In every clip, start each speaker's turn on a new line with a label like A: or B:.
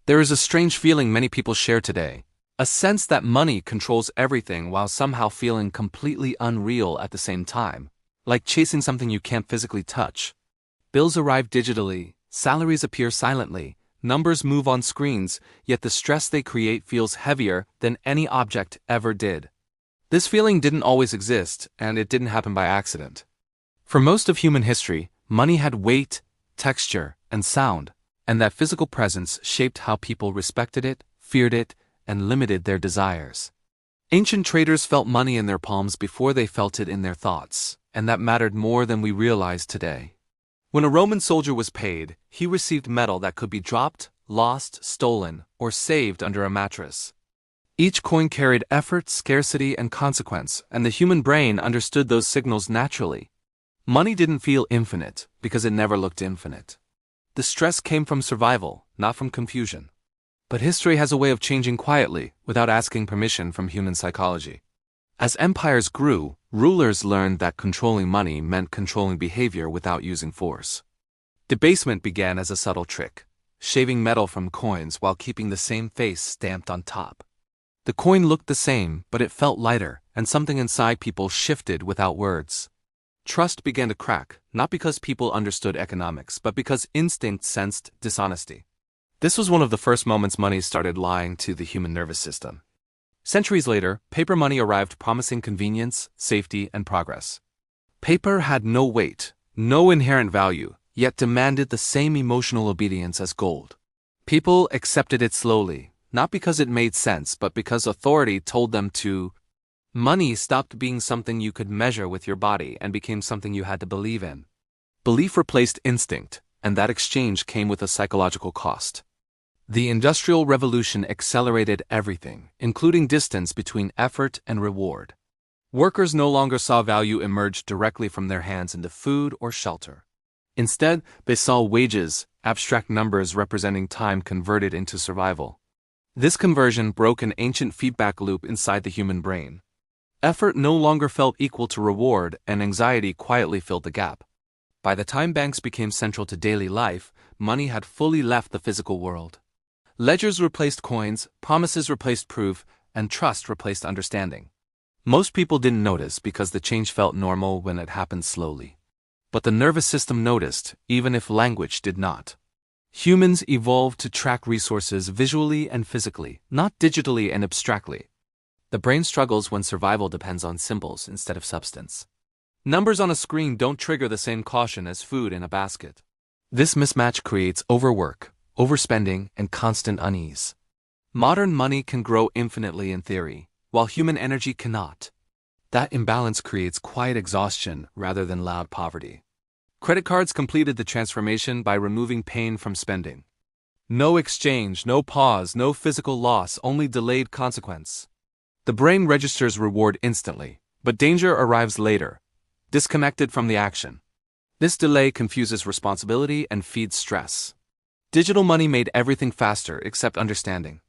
A: There is a strange feeling many people share today, a sense that money controls everything while somehow feeling completely unreal at the same time, like chasing something you can't physically touch. Bills arrive digitally, salaries appear silently, numbers move on screens, yet the stress they create feels heavier than any object ever did. This feeling didn't always exist, and it didn't happen by accident. For most of human history, money had weight, texture, and sound, and that physical presence shaped how people respected it, feared it, and limited their desires. Ancient traders felt money in their palms before they felt it in their thoughts, and that mattered more than we realize today. When a Roman soldier was paid, he received metal that could be dropped, lost, stolen, or saved under a mattress. Each coin carried effort, scarcity, and consequence, and the human brain understood those signals naturally. Money didn't feel infinite because it never looked infinite. The stress came from survival, not from confusion. But history has a way of changing quietly, without asking permission from human psychology. As empires grew, rulers learned that controlling money meant controlling behavior without using force. Debasement began as a subtle trick, shaving metal from coins while keeping the same face stamped on top. The coin looked the same, but it felt lighter, and something inside people shifted without words. Trust began to crack, not because people understood economics, but because instinct sensed dishonesty. This was one of the first moments money started lying to the human nervous system. Centuries later, paper money arrived promising convenience, safety, and progress. Paper had no weight, no inherent value, yet demanded the same emotional obedience as gold. People accepted it slowly, not because it made sense, but because authority told them to. Money stopped being something you could measure with your body and became something you had to believe in. Belief replaced instinct, and that exchange came with a psychological cost. The Industrial Revolution accelerated everything, including distance between effort and reward. Workers no longer saw value emerge directly from their hands into food or shelter. Instead, they saw wages, abstract numbers representing time converted into survival. This conversion broke an ancient feedback loop inside the human brain. Effort no longer felt equal to reward, and anxiety quietly filled the gap. By the time banks became central to daily life, money had fully left the physical world. Ledgers replaced coins, promises replaced proof, and trust replaced understanding. Most people didn't notice because the change felt normal when it happened slowly. But the nervous system noticed, even if language did not. Humans evolved to track resources visually and physically, not digitally and abstractly. The brain struggles when survival depends on symbols instead of substance. Numbers on a screen don't trigger the same caution as food in a basket. This mismatch creates overwork, overspending, and constant unease. Modern money can grow infinitely in theory, while human energy cannot. That imbalance creates quiet exhaustion rather than loud poverty. Credit cards completed the transformation by removing pain from spending. No exchange, no pause, no physical loss, only delayed consequence. The brain registers reward instantly, but danger arrives later, disconnected from the action. This delay confuses responsibility and feeds stress. Digital money made everything faster except understanding.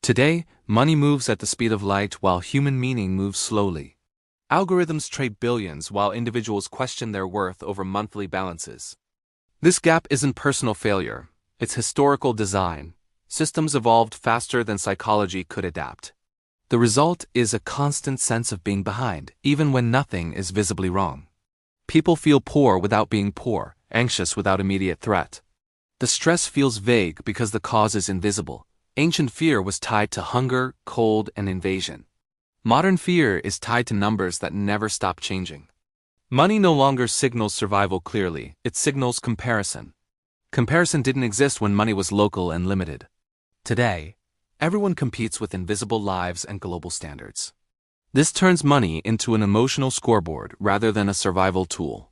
A: Today, money moves at the speed of light while human meaning moves slowly. Algorithms trade billions while individuals question their worth over monthly balances. This gap isn't personal failure, it's historical design. Systems evolved faster than psychology could adapt. The result is a constant sense of being behind, even when nothing is visibly wrong. People feel poor without being poor, anxious without immediate threat. The stress feels vague because the cause is invisible. Ancient fear was tied to hunger, cold, and invasion. Modern fear is tied to numbers that never stop changing. Money no longer signals survival clearly, it signals comparison. Comparison didn't exist when money was local and limited. Today, everyone competes with invisible lives and global standards. This turns money into an emotional scoreboard rather than a survival tool.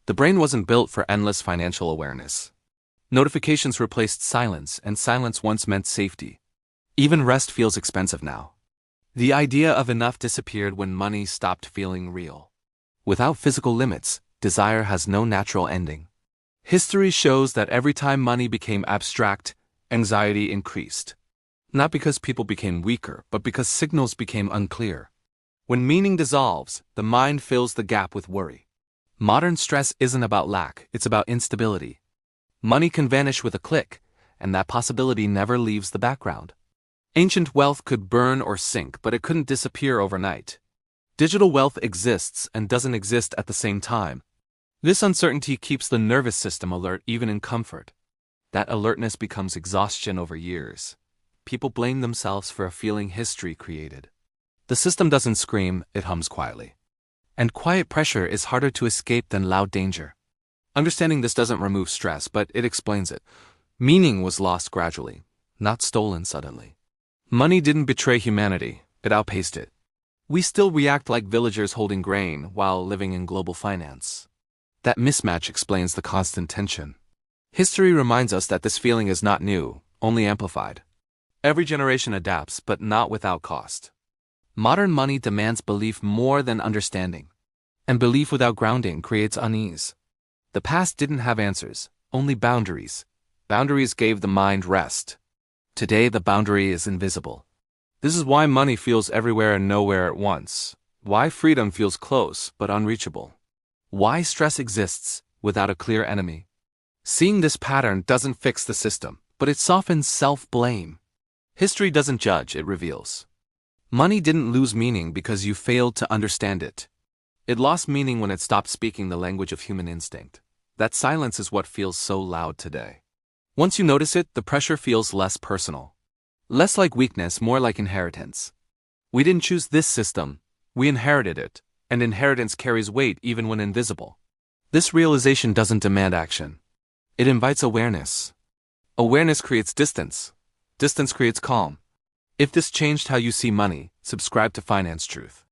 A: The brain wasn't built for endless financial awareness. Notifications replaced silence, and silence once meant safety. Even rest feels expensive now. The idea of enough disappeared when money stopped feeling real. Without physical limits, desire has no natural ending. History shows that every time money became abstract, anxiety increased. Not because people became weaker, but because signals became unclear. When meaning dissolves, the mind fills the gap with worry. Modern stress isn't about lack, it's about instability. Money can vanish with a click, and that possibility never leaves the background. Ancient wealth could burn or sink, but it couldn't disappear overnight. Digital wealth exists and doesn't exist at the same time. This uncertainty keeps the nervous system alert even in comfort. That alertness becomes exhaustion over years. People blame themselves for a feeling history created. The system doesn't scream, it hums quietly. And quiet pressure is harder to escape than loud danger. Understanding this doesn't remove stress, but it explains it. Meaning was lost gradually, not stolen suddenly. Money didn't betray humanity, it outpaced it. We still react like villagers holding grain while living in global finance. That mismatch explains the constant tension. History reminds us that this feeling is not new, only amplified. Every generation adapts, but not without cost. Modern money demands belief more than understanding. And belief without grounding creates unease. The past didn't have answers, only boundaries. Boundaries gave the mind rest. Today the boundary is invisible. This is why money feels everywhere and nowhere at once. Why freedom feels close but unreachable. Why stress exists without a clear enemy. Seeing this pattern doesn't fix the system, but it softens self-blame. History doesn't judge, it reveals. Money didn't lose meaning because you failed to understand it. It lost meaning when it stopped speaking the language of human instinct. That silence is what feels so loud today. Once you notice it, the pressure feels less personal. Less like weakness, more like inheritance. We didn't choose this system, we inherited it, and inheritance carries weight even when invisible. This realization doesn't demand action. It invites awareness. Awareness creates distance. Distance creates calm. If this changed how you see money, subscribe to Finance Truth.